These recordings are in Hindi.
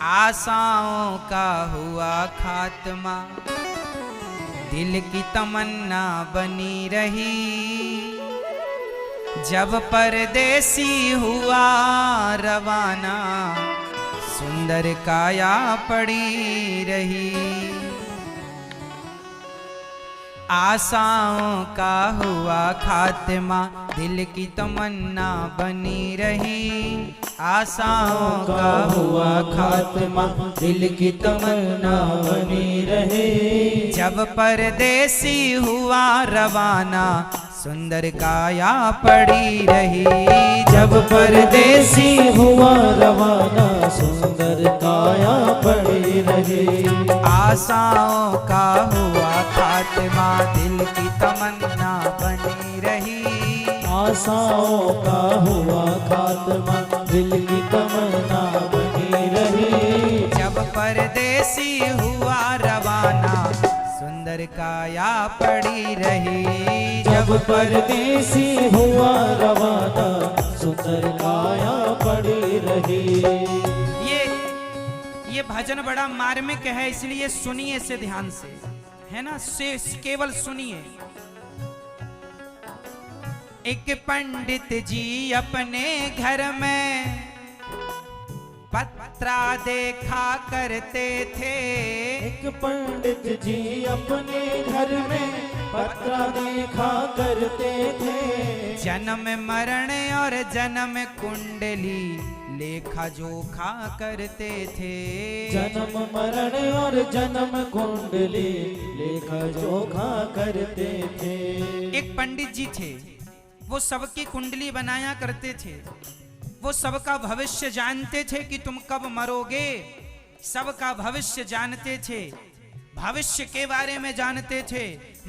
आशाओं का हुआ खात्मा, दिल की तमन्ना बनी रही। जब परदेसी हुआ रवाना, सुंदर काया पड़ी रही। आशाओं का हुआ खात्मा, दिल की तमन्ना बनी रही। आशाओं का हुआ खात्मा, दिल की तमन्ना बनी रही। जब परदेसी हुआ रवाना, सुंदर काया पड़ी रही। जब परदेसी हुआ रवाना, सुंदर काया पड़ी रही। आशाओं का हुआ खात्मा, दिल की तमन्ना बनी रही। आशाओं का हुआ खात्मा, दिल की तमन्ना बनी रही। जब परदेसी हुआ रवाना, सुंदर काया पड़ी रही। जब परदेसी हुआ रवाना, सुंदर काया पड़ी रही। ये भजन बड़ा मार्मिक है, इसलिए सुनिए इसे ध्यान से, है ना, से केवल सुनिए। एक पंडित जी अपने घर में पत्रा देखा करते थे। एक पंडित जी अपने घर में पत्रा देखा करते थे। जन्म मरण और जन्म कुंडली लेखा जोखा करते थे। जन्म मरण और जन्म कुंडली लेखा जोखा करते थे। एक पंडित जी थे, वो सबकी कुंडली बनाया करते थे। वो सबका भविष्य जानते थे कि तुम कब मरोगे। सबका भविष्य जानते थे, भविष्य के बारे में जानते थे।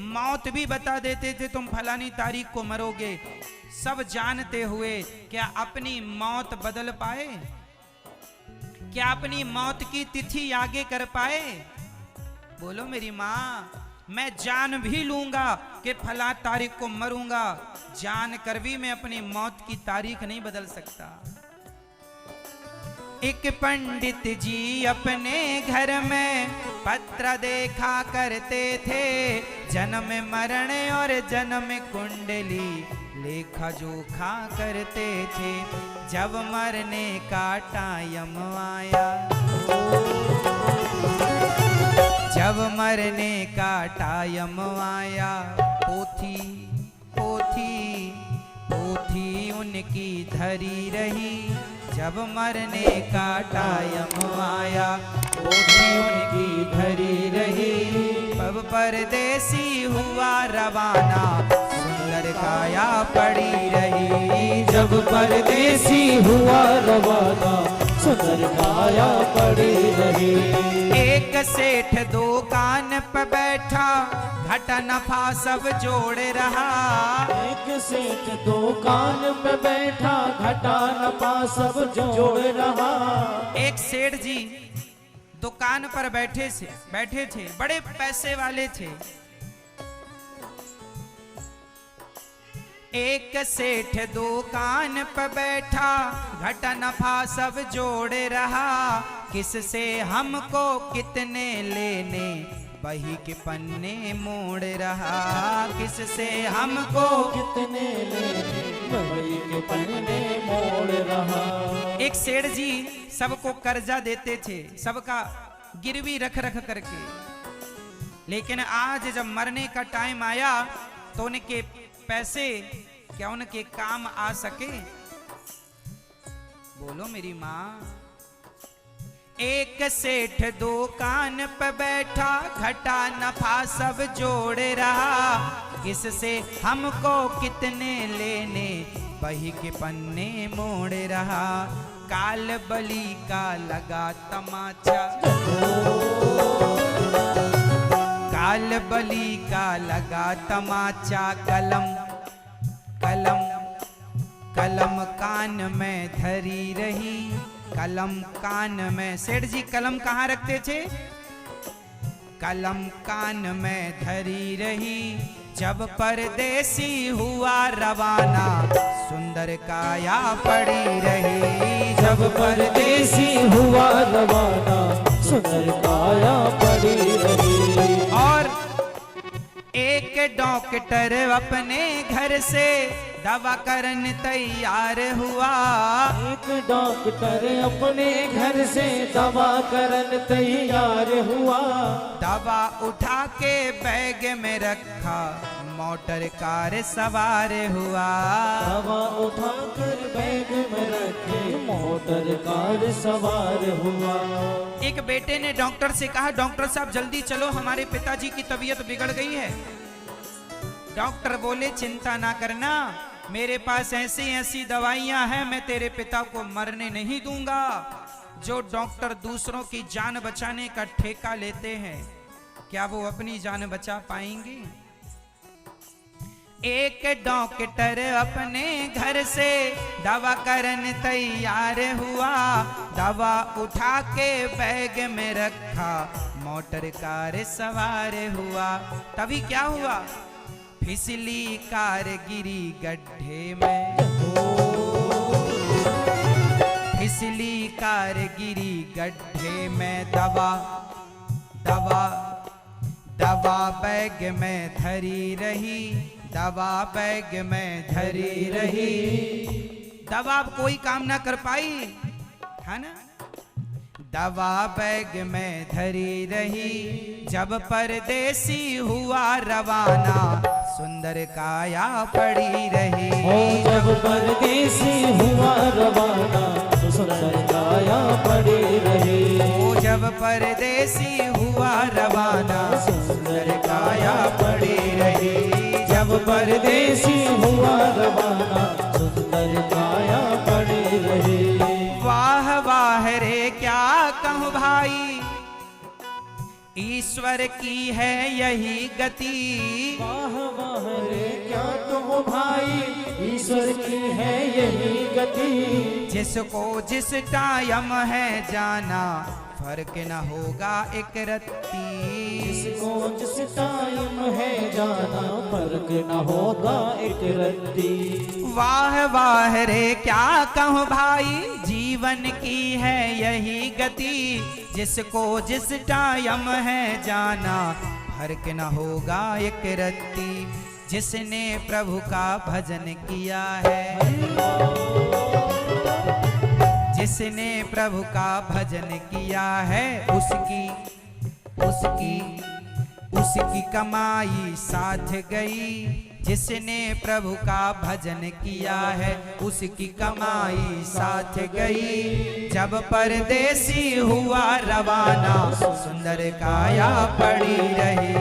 मौत भी बता देते थे, तुम फलानी तारीख को मरोगे। सब जानते हुए क्या अपनी मौत बदल पाए? क्या अपनी मौत की तिथि आगे कर पाए? बोलो मेरी माँ, मैं जान भी लूंगा कि फला तारीख को मरूंगा, जान कर भी मैं अपनी मौत की तारीख नहीं बदल सकता। एक पंडित जी अपने घर में पत्र देखा करते थे। जन्म मरण और जन्म कुंडली लेखा जोखा करते थे। जब मरने का टाइम आया, जब मरने का टाइम आया, पोथी पोथी पोथी उनकी धरी रही। जब मरने का टाइम आया, पोथी उनकी धरी रही। अब परदेसी हुआ रवाना, सुंदर काया पड़ी रही। जब परदेसी हुआ रवाना, सुंदर काया पड़ी रही। एक सेठ दुकान पे बैठा, घटा नफा सब जोड़ रहा। एक सेठ दुकान पे बैठा, घटा नफा सब जोड़ रहा। एक सेठ जी दुकान पर बैठे थे, बड़े पैसे वाले थे। एक सेठ दुकान पर बैठा, घटा नफा सब जोड़ रहा। किससे हमको कितने लेने, बही के पन्ने मोड़ रहा। किससे हमको कितने लेने, बही के पन्ने मोड़ रहा। एक सेठ जी सबको कर्जा देते थे, सबका गिरवी रख रख करके। लेकिन आज जब मरने का टाइम आया, तो उनके पैसे क्या उनके काम आ सके? बोलो मेरी माँ। एक सेठ दुकान पे बैठा, घटा नफा सब जोड़ रहा। किससे हमको कितने लेने, बही के पन्ने मोड़ रहा। काल बली का लगा तमाचा, काल बली का लगा तमाचा। कलम कलम कलम कान में धरी रही। कलम कान में, सेठ जी कलम कहाँ रखते थे? कलम कान में धरी रही। जब परदेसी हुआ रवाना, सुंदर काया पड़ी रही। जब परदेसी हुआ रवाना, सुंदर काया पड़ी रही। और एक डॉक्टर अपने घर से दवा करने तैयार हुआ। एक डॉक्टर अपने घर से दवा करन तैयार हुआ। दवा उठा के बैग में रखा, मोटर कार सवार हुआ। दवा उठाकर बैग में रखे, मोटर कार सवार हुआ। एक बेटे ने डॉक्टर से कहा, डॉक्टर साहब जल्दी चलो, हमारे पिताजी की तबीयत बिगड़ गई है। डॉक्टर बोले, चिंता ना करना, मेरे पास ऐसी ऐसी दवाइयां हैं, मैं तेरे पिता को मरने नहीं दूंगा। जो डॉक्टर दूसरों की जान बचाने का ठेका लेते हैं, क्या वो अपनी जान बचा पाएंगे? एक डॉक्टर अपने घर से दवा करने तैयार हुआ। दवा उठा के बैग में रखा, मोटर कार सवार हुआ। तभी क्या हुआ? फिसली कार गिरी गड्ढे में। फिसली कार गिरी गड्ढे में। दवा दवा दवा बैग में धरी रही, दवा बैग में धरी रही। दवा अब कोई काम ना कर पाई, है ना? दवा बैग में धरी रही। जब परदेसी हुआ रवाना, सुंदर काया पड़ी रही। जब परदेसी हुआ रवाना, सुंदर काया पड़ी रही। जब परदेसी हुआ रवाना, सुंदर काया पड़ी रही। जब परदेसी हुआ रवाना, सुंदर काया पड़ी रही। वाह वाह रे क्या कहूँ भाई, ईश्वर की है यही गति। वाह वाह रे क्या कहूँ भाई, ईश्वर की है यही गति। जिसको जिस टाइम है जाना, फर्क न होगा एक रत्ती। जिसको जिस टाइम है जाना, फर्क न होगा एक रत्ती। वाह वाह रे क्या कहूँ भाई, जीवन की है यही गति। जिसको जिस टाइम है जाना, फर्क न होगा एक रत्ती। जिसने प्रभु का भजन किया है, जिसने प्रभु का भजन किया है, उसकी उसकी उसकी कमाई साथ गई। जिसने प्रभु का भजन किया है, उसकी कमाई साथ गई। जब परदेसी हुआ रवाना, सुंदर काया पड़ी रही।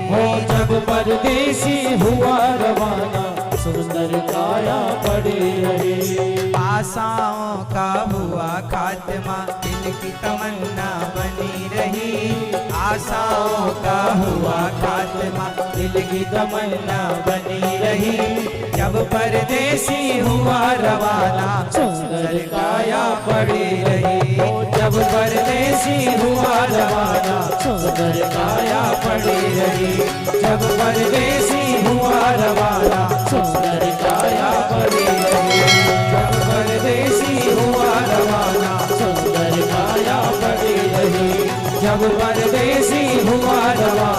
जब परदेसी हुआ रवाना, सुंदर काया पड़ी रही। आशाओं का हुआ खात्मा, दिल की तमन्ना बनी रही। आशाओं का हुआ खात्मा, दिल की तमन्ना बनी रही। जब परदेसी हुआ रवाना, सुंदर काया पड़ी रही। जब परदेसी हुआ रवाना, सुंदर काया पड़ी रही। जब परदेसी हुआ रवाना, सुंदर काया पड़ी रही। जब परदेसी हुआ रवाना, सुंदर काया पड़ी रही। जब परदेसी हुआ रवाना।